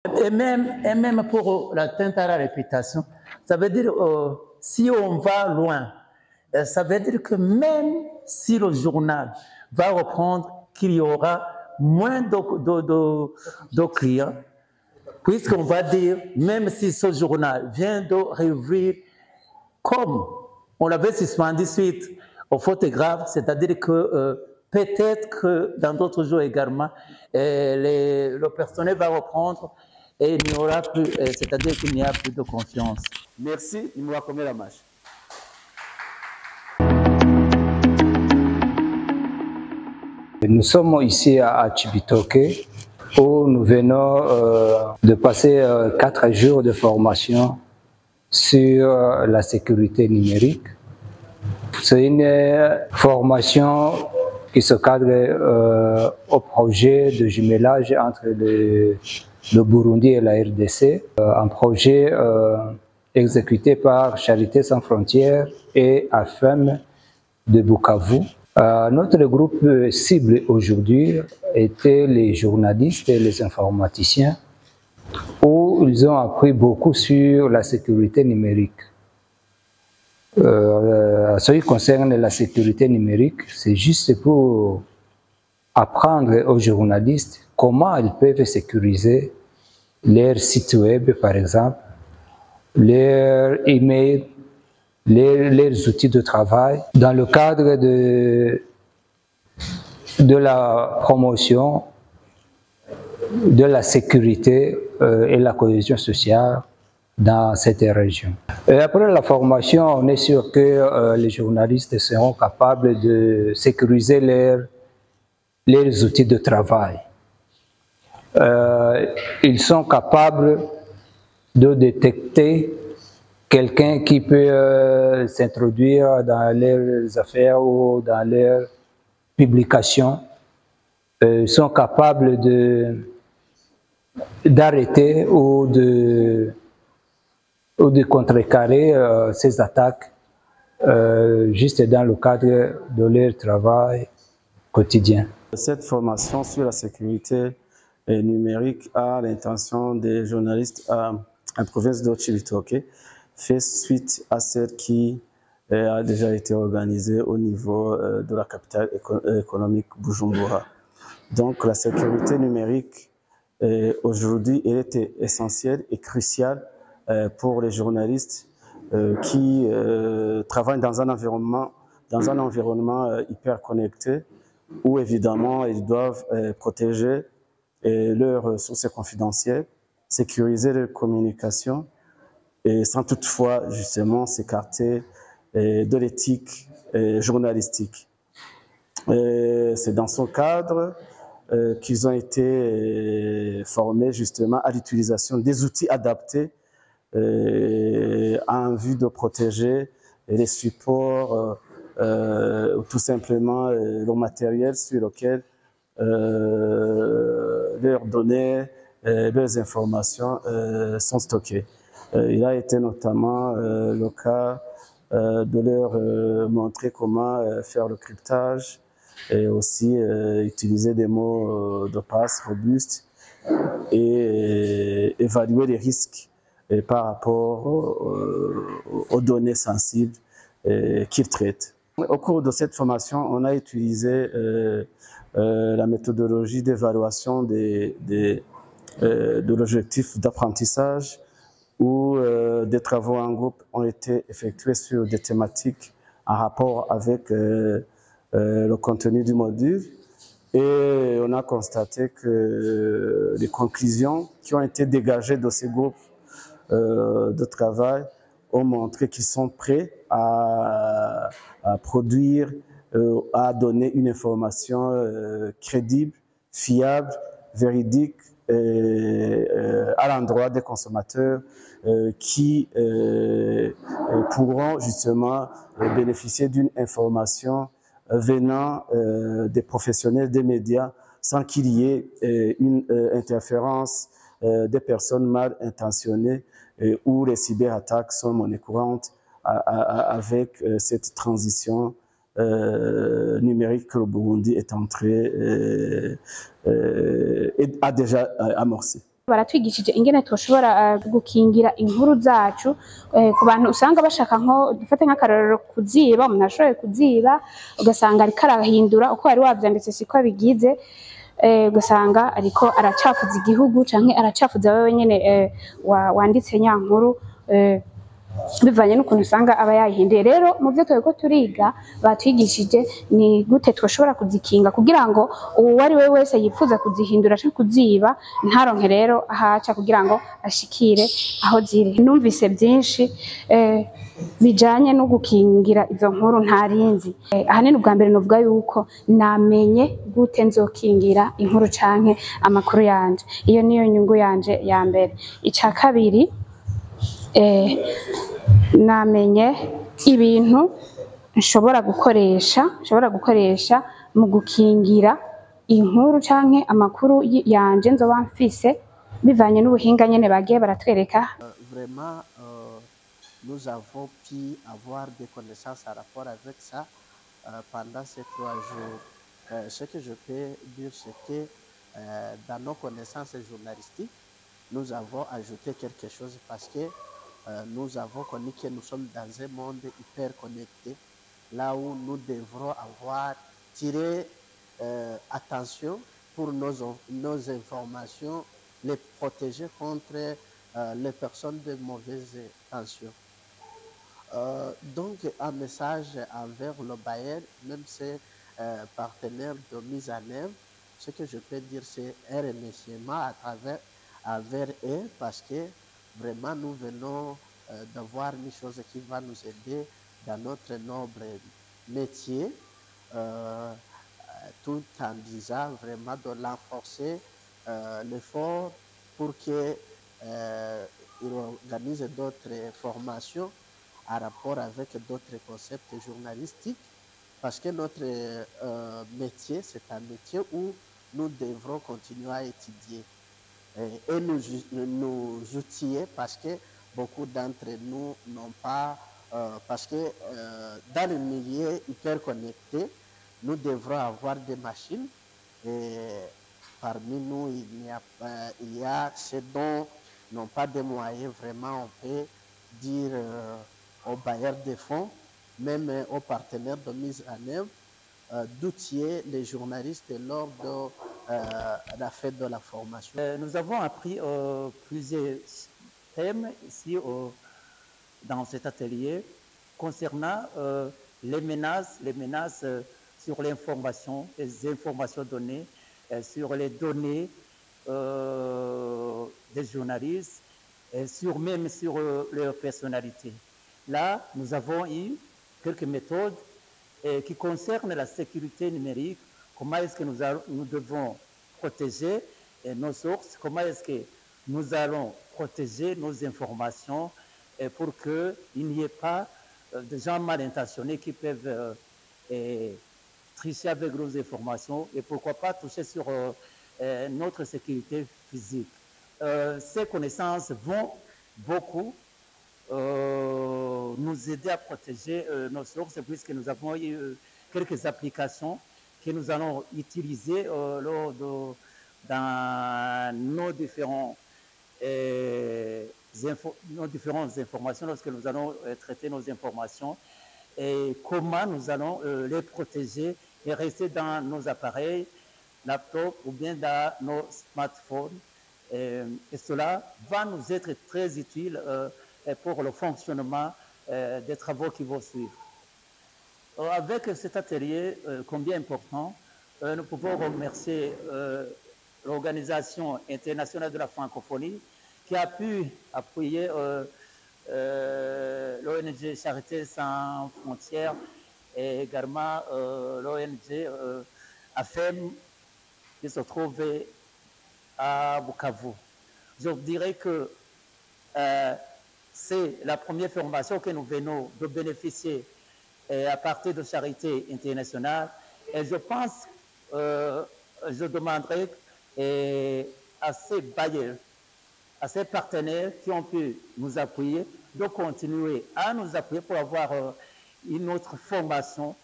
Et même pour l'atteinte à la réputation, ça veut dire si on va loin, ça veut dire que même si le journal va reprendre qu'il y aura moins de clients, puisqu'on va dire, même si ce journal vient de réouvrir comme on l'avait suspendu suite aux photographes, c'est-à-dire que peut-être que dans d'autres jours également, le personnel va reprendre et il n'y aura plus, c'est-à-dire qu'il n'y a plus de confiance. Merci, il me commet la marche. Nous sommes ici à Cibitoke où nous venons de passer 4 jours de formation sur la sécurité numérique. C'est une formation qui se cadre au projet de jumelage entre le Burundi et la RDC, un projet exécuté par Charité sans frontières et AFEM de Bukavu. Notre groupe cible aujourd'hui était les journalistes et les informaticiens, où ils ont appris beaucoup sur la sécurité numérique. Ce qui concerne la sécurité numérique, c'est juste pour apprendre aux journalistes comment ils peuvent sécuriser leur site web, par exemple, leur email, leurs outils de travail, dans le cadre de la promotion de la sécurité et la cohésion sociale dans cette région. Et après la formation, on est sûr que les journalistes seront capables de sécuriser leurs outils de travail. Ils sont capables de détecter quelqu'un qui peut s'introduire dans leurs affaires ou dans leurs publications. Ils sont capables d'arrêter ou de contrecarrer ces attaques juste dans le cadre de leur travail quotidien. Cette formation sur la sécurité numérique a l'intention des journalistes à la province de Cibitoke fait suite à celle qui a déjà été organisée au niveau de la capitale économique Bujumbura. Donc la sécurité numérique aujourd'hui elle était essentielle et cruciale pour les journalistes qui travaillent dans un environnement hyper connecté où évidemment ils doivent protéger leurs sources confidentielles, sécuriser leurs communications et sans toutefois justement s'écarter de l'éthique journalistique. C'est dans ce cadre qu'ils ont été formés justement à l'utilisation des outils adaptés en vue de protéger les supports ou tout simplement le matériel sur lequel leurs données, leurs informations sont stockées. Il a été notamment le cas de leur montrer comment faire le cryptage et aussi utiliser des mots de passe robustes et évaluer les risques par rapport aux données sensibles qu'ils traitent. Au cours de cette formation, on a utilisé la méthodologie d'évaluation de l'objectif d'apprentissage où des travaux en groupe ont été effectués sur des thématiques en rapport avec le contenu du module. Et on a constaté que les conclusions qui ont été dégagées de ces groupes de travail ont montré qu'ils sont prêts à produire, à donner une information crédible, fiable, véridique à l'endroit des consommateurs qui pourront justement bénéficier d'une information venant des professionnels des médias sans qu'il y ait une interférence des personnes mal intentionnées où les cyberattaques sont monnaie courante avec cette transition numérique que le Burundi est entré et a déjà amorcé. baratwigishije ingene twoshobora gukingira inkuru zacu ku bantu usanga bashaka nko dufate nk'akarorero kuziba, umuntu ashoboye kuziba ugasanga ariko arahindura uko wari wavyanditse siko bigize, ugasanga ariko aracafuza igihugu canke aracafuza wewe nyene wanditse nya nkuru bivanye n'ukuntu usanga aba yayihinduye. Rero mu byo twego turiga batwigishije ni gute twoshobora kuzikinga kugira ngo uwo ari we wese yifuza kuzihindura canke kuziba ntaronke rero ahaca kugira ngo ashikire aho ziri. Numvise byinshi bijanye no gukingira izo nkuru ntarinzi. Ahanini ubwa mbere novuga yuko namenye gute nzokingira inkuru canke amakuru yanje, iyo niyo nyungu yanje ya mbere. Ica kabiri namenye ibintu nshobora gukoresha mu gukingira inkuru canke amakuru yanje nzoba mfise bivanye n'ubuhinga nyene bagiye baratwereka. Vraiment, nous avons pu avoir des connaissances en rapport avec ça pendant ces 3 jours. Ce que je peux dire, c'est que dans nos connaissances journalistiques, nous avons ajouté quelque chose parce que nous avons connu que nous sommes dans un monde hyper connecté, là où nous devrons avoir tiré attention pour nos informations, les protéger contre les personnes de mauvaise intention. Donc, un message envers le bailleur, même ses partenaires de mise en œuvre, ce que je peux dire, c'est un remerciement envers eux parce que vraiment, nous venons de voir une chose qui va nous aider dans notre noble métier, tout en disant vraiment de renforcer l'effort pour qu'ils organisent d'autres formations en rapport avec d'autres concepts journalistiques, parce que notre métier, c'est un métier où nous devrons continuer à étudier et nous outiller parce que beaucoup d'entre nous n'ont pas, parce que dans le milieu hyper connecté, nous devrons avoir des machines et parmi nous, il y a ceux dont n'ont pas de moyens. Vraiment, on peut dire aux bailleurs de fonds, même aux partenaires de mise en œuvre, d'outiller les journalistes lors de la fête de la formation. Nous avons appris plusieurs thèmes ici dans cet atelier concernant les menaces sur l'information, les informations données, sur les données des journalistes, et même sur leur personnalité. Là, nous avons eu quelques méthodes qui concernent la sécurité numérique. Comment est-ce que nous devons protéger nos sources? Comment est-ce que nous allons protéger nos informations pour qu'il n'y ait pas de gens mal intentionnés qui peuvent tricher avec nos informations et pourquoi pas toucher sur notre sécurité physique. Ces connaissances vont beaucoup nous aider à protéger nos sources puisque nous avons eu quelques applications que nous allons utiliser dans nos différentes informations lorsque nous allons traiter nos informations et comment nous allons les protéger et rester dans nos appareils, laptops ou bien dans nos smartphones. Et cela va nous être très utile pour le fonctionnement des travaux qui vont suivre. Avec cet atelier combien important, nous pouvons remercier l'Organisation internationale de la francophonie qui a pu appuyer l'ONG Charité sans frontières et également l'ONG AFEM qui se trouve à Bukavu. Je dirais que c'est la première formation que nous venons de bénéficier à partir de Charité internationale. Et je pense, je demanderai à ces bailleurs, à ces partenaires qui ont pu nous appuyer, de continuer à nous appuyer pour avoir une autre formation